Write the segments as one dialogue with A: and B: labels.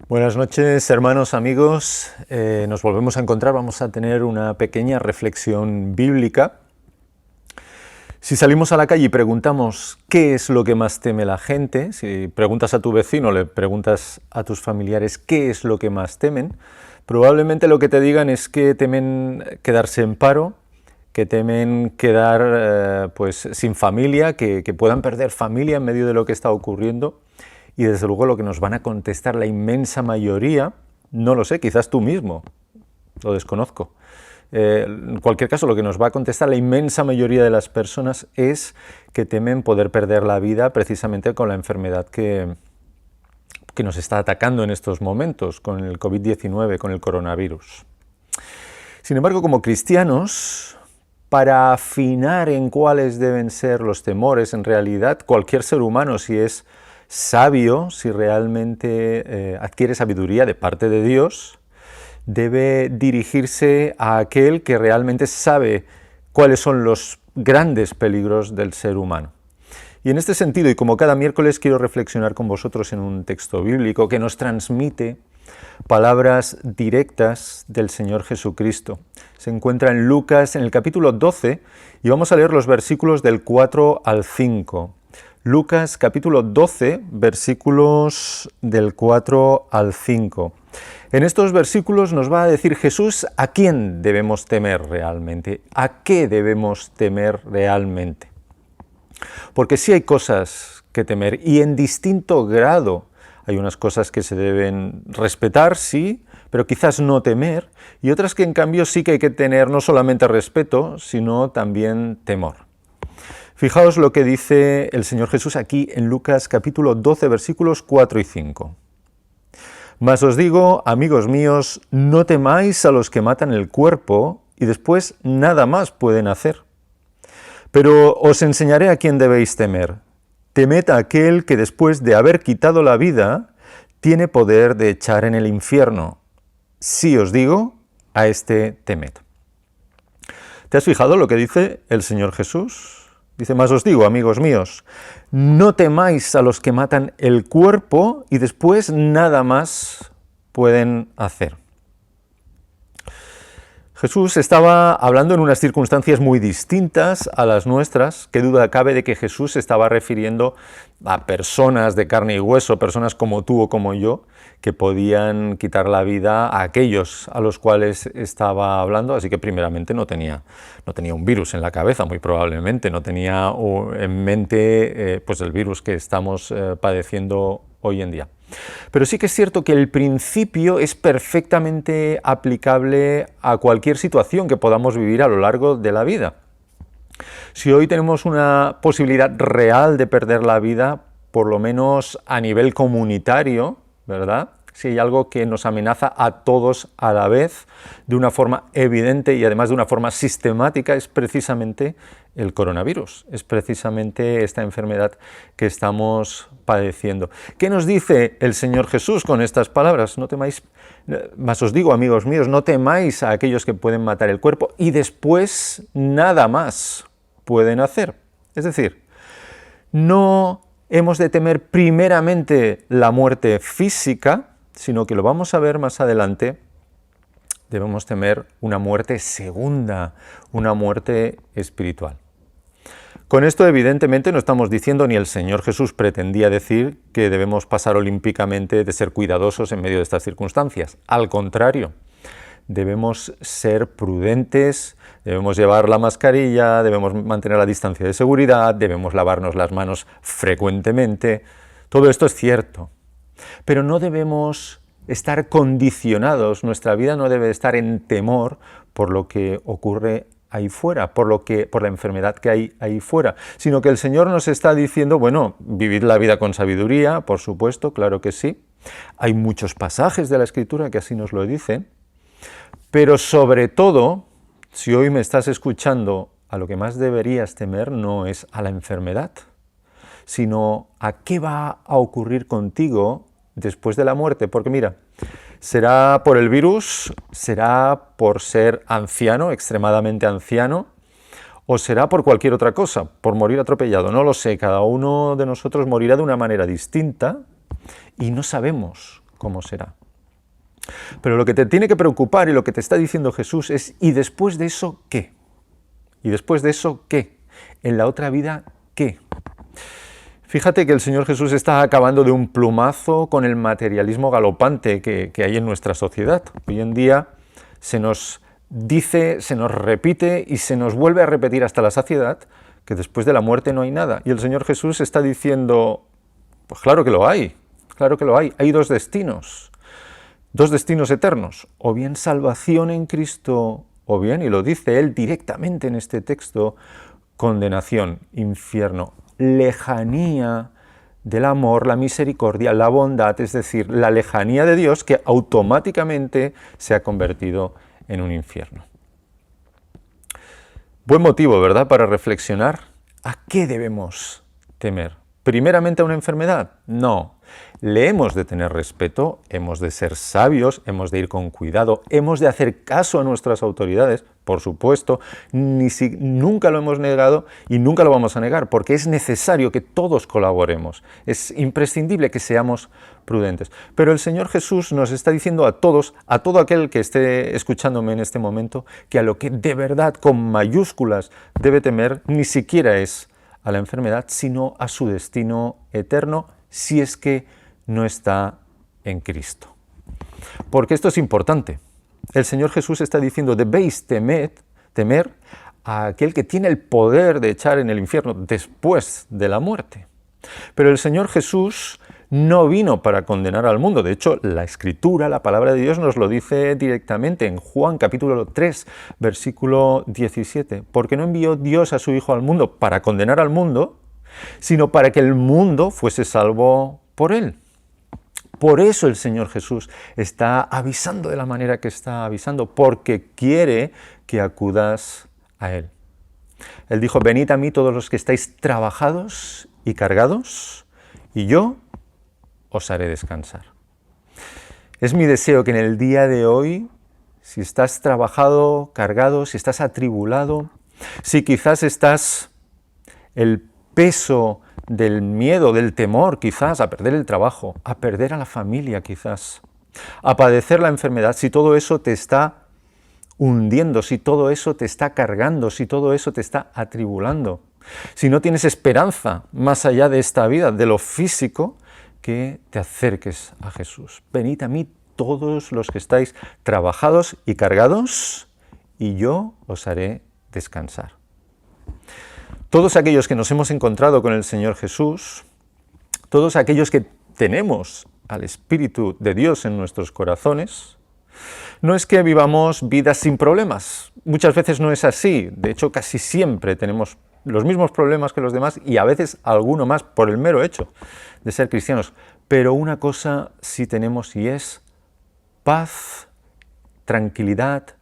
A: Buenas noches, hermanos, amigos. Nos volvemos a encontrar. Vamos a tener una pequeña reflexión bíblica. Si salimos a la calle y preguntamos qué es lo que más teme la gente, si preguntas a tu vecino, le preguntas a tus familiares qué es lo que más temen, probablemente lo que te digan es que temen quedarse en paro, que temen quedar sin familia, que puedan perder familia en medio de lo que está ocurriendo. Y desde luego lo que nos van a contestar la inmensa mayoría, no lo sé, quizás tú mismo, lo desconozco. En cualquier caso, lo que nos va a contestar la inmensa mayoría de las personas es que temen poder perder la vida precisamente con la enfermedad que nos está atacando en estos momentos, con el COVID-19, con el coronavirus. Sin embargo, como cristianos, para afinar en cuáles deben ser los temores, en realidad cualquier ser humano, si es sabio, si realmente adquiere sabiduría de parte de Dios, debe dirigirse a aquel que realmente sabe cuáles son los grandes peligros del ser humano. Y en este sentido, y como cada miércoles, quiero reflexionar con vosotros en un texto bíblico que nos transmite palabras directas del Señor Jesucristo. Se encuentra en Lucas, en el capítulo 12, y vamos a leer los versículos del 4 al 5. Lucas capítulo 12, versículos del 4 al 5. En estos versículos nos va a decir Jesús a quién debemos temer realmente, a qué debemos temer realmente. Porque sí hay cosas que temer y en distinto grado. Hay unas cosas que se deben respetar, sí, pero quizás no temer, y otras que en cambio sí que hay que tener no solamente respeto, sino también temor. Fijaos lo que dice el Señor Jesús aquí en Lucas capítulo 12, versículos 4 y 5. Mas os digo, amigos míos, no temáis a los que matan el cuerpo y después nada más pueden hacer. Pero os enseñaré a quién debéis temer. Temed a aquel que después de haber quitado la vida, tiene poder de echar en el infierno. Sí os digo, a este temed. ¿Te has fijado lo que dice el Señor Jesús? Dice, mas os digo, amigos míos, no temáis a los que matan el cuerpo y después nada más pueden hacer. Jesús estaba hablando en unas circunstancias muy distintas a las nuestras. Qué duda cabe de que Jesús se estaba refiriendo a personas de carne y hueso, personas como tú o como yo, que podían quitar la vida a aquellos a los cuales estaba hablando, así que primeramente no tenía un virus en la cabeza, muy probablemente, no tenía en mente el virus que estamos padeciendo hoy en día. Pero sí que es cierto que el principio es perfectamente aplicable a cualquier situación que podamos vivir a lo largo de la vida. Si hoy tenemos una posibilidad real de perder la vida, por lo menos a nivel comunitario, ¿verdad? Si hay algo que nos amenaza a todos a la vez, de una forma evidente y además de una forma sistemática, es precisamente el coronavirus, es precisamente esta enfermedad que estamos padeciendo. ¿Qué nos dice el Señor Jesús con estas palabras? No temáis, mas os digo, amigos míos, no temáis a aquellos que pueden matar el cuerpo y después nada más pueden hacer. Es decir, no hemos de temer primeramente la muerte física, sino que lo vamos a ver más adelante, debemos temer una muerte segunda, una muerte espiritual. Con esto evidentemente no estamos diciendo, ni el Señor Jesús pretendía decir, que debemos pasar olímpicamente de ser cuidadosos en medio de estas circunstancias. Al contrario, debemos ser prudentes, debemos llevar la mascarilla, debemos mantener la distancia de seguridad, debemos lavarnos las manos frecuentemente. Todo esto es cierto, pero no debemos estar condicionados, nuestra vida no debe estar en temor por lo que ocurre ahí fuera, por la enfermedad que hay ahí fuera, sino que el Señor nos está diciendo, bueno, vivid la vida con sabiduría, por supuesto, claro que sí. Hay muchos pasajes de la Escritura que así nos lo dicen, pero sobre todo, si hoy me estás escuchando, a lo que más deberías temer no es a la enfermedad, sino a qué va a ocurrir contigo después de la muerte. Porque mira, será por el virus, será por ser anciano, extremadamente anciano, o será por cualquier otra cosa, por morir atropellado. No lo sé, cada uno de nosotros morirá de una manera distinta y no sabemos cómo será. Pero lo que te tiene que preocupar y lo que te está diciendo Jesús es, ¿y después de eso qué? ¿Y después de eso qué? ¿En la otra vida qué? Fíjate que el Señor Jesús está acabando de un plumazo con el materialismo galopante que hay en nuestra sociedad. Hoy en día se nos dice, se nos repite y se nos vuelve a repetir hasta la saciedad que después de la muerte no hay nada. Y el Señor Jesús está diciendo, pues claro que lo hay, claro que lo hay. Hay dos destinos eternos, o bien salvación en Cristo, o bien, y lo dice Él directamente en este texto, condenación, infierno, lejanía del amor, la misericordia, la bondad, es decir, la lejanía de Dios que automáticamente se ha convertido en un infierno. Buen motivo, ¿verdad?, para reflexionar. ¿A qué debemos temer? ¿Primeramente a una enfermedad? No. Le hemos de tener respeto, hemos de ser sabios, hemos de ir con cuidado, hemos de hacer caso a nuestras autoridades, por supuesto, nunca lo hemos negado y nunca lo vamos a negar, porque es necesario que todos colaboremos, es imprescindible que seamos prudentes. Pero el Señor Jesús nos está diciendo a todos, a todo aquel que esté escuchándome en este momento, que a lo que de verdad con mayúsculas debe temer ni siquiera es a la enfermedad, sino a su destino eterno, si es que no está en Cristo. Porque esto es importante. El Señor Jesús está diciendo, debéis temer a aquel que tiene el poder de echar en el infierno después de la muerte. Pero el Señor Jesús no vino para condenar al mundo. De hecho, la Escritura, la palabra de Dios, nos lo dice directamente en Juan capítulo 3, versículo 17. Porque no envió Dios a su Hijo al mundo para condenar al mundo, sino para que el mundo fuese salvo por él. Por eso el Señor Jesús está avisando de la manera que está avisando, porque quiere que acudas a Él. Él dijo, venid a mí todos los que estáis trabajados y cargados, y yo os haré descansar. Es mi deseo que en el día de hoy, si estás trabajado, cargado, si estás atribulado, si quizás estás el peso del miedo, del temor quizás a perder el trabajo, a perder a la familia quizás, a padecer la enfermedad, si todo eso te está hundiendo, si todo eso te está cargando, si todo eso te está atribulando, si no tienes esperanza más allá de esta vida, de lo físico, que te acerques a Jesús. Venid a mí todos los que estáis trabajados y cargados, y yo os haré descansar. Todos aquellos que nos hemos encontrado con el Señor Jesús, todos aquellos que tenemos al Espíritu de Dios en nuestros corazones, no es que vivamos vidas sin problemas. Muchas veces no es así. De hecho, casi siempre tenemos los mismos problemas que los demás y a veces alguno más por el mero hecho de ser cristianos. Pero una cosa sí tenemos y es paz, tranquilidad,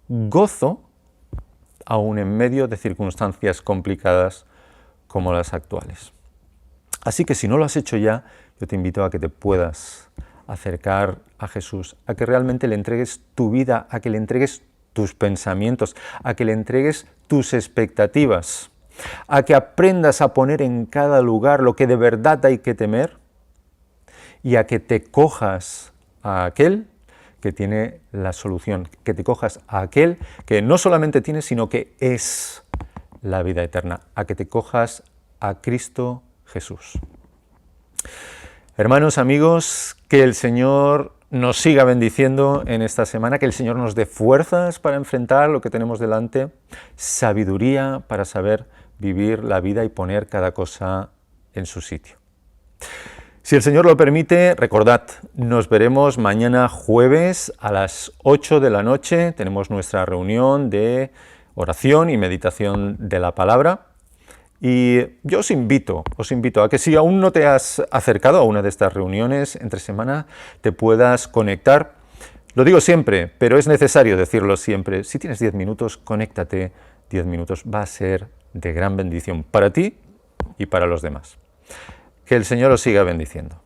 A: gozo, aún en medio de circunstancias complicadas como las actuales. Así que si no lo has hecho ya, yo te invito a que te puedas acercar a Jesús, a que realmente le entregues tu vida, a que le entregues tus pensamientos, a que le entregues tus expectativas, a que aprendas a poner en cada lugar lo que de verdad hay que temer y a que te cojas a aquel que tiene la solución, que te cojas a aquel que no solamente tiene, sino que es la vida eterna, a que te cojas a Cristo Jesús. Hermanos, amigos, que el Señor nos siga bendiciendo en esta semana, que el Señor nos dé fuerzas para enfrentar lo que tenemos delante, sabiduría para saber vivir la vida y poner cada cosa en su sitio. Si el Señor lo permite, recordad, nos veremos mañana jueves a las 8 de la noche. Tenemos nuestra reunión de oración y meditación de la palabra. Y yo os invito a que si aún no te has acercado a una de estas reuniones entre semana, te puedas conectar. Lo digo siempre, pero es necesario decirlo siempre. Si tienes 10 minutos, conéctate 10 minutos. Va a ser de gran bendición para ti y para los demás. Que el Señor os siga bendiciendo.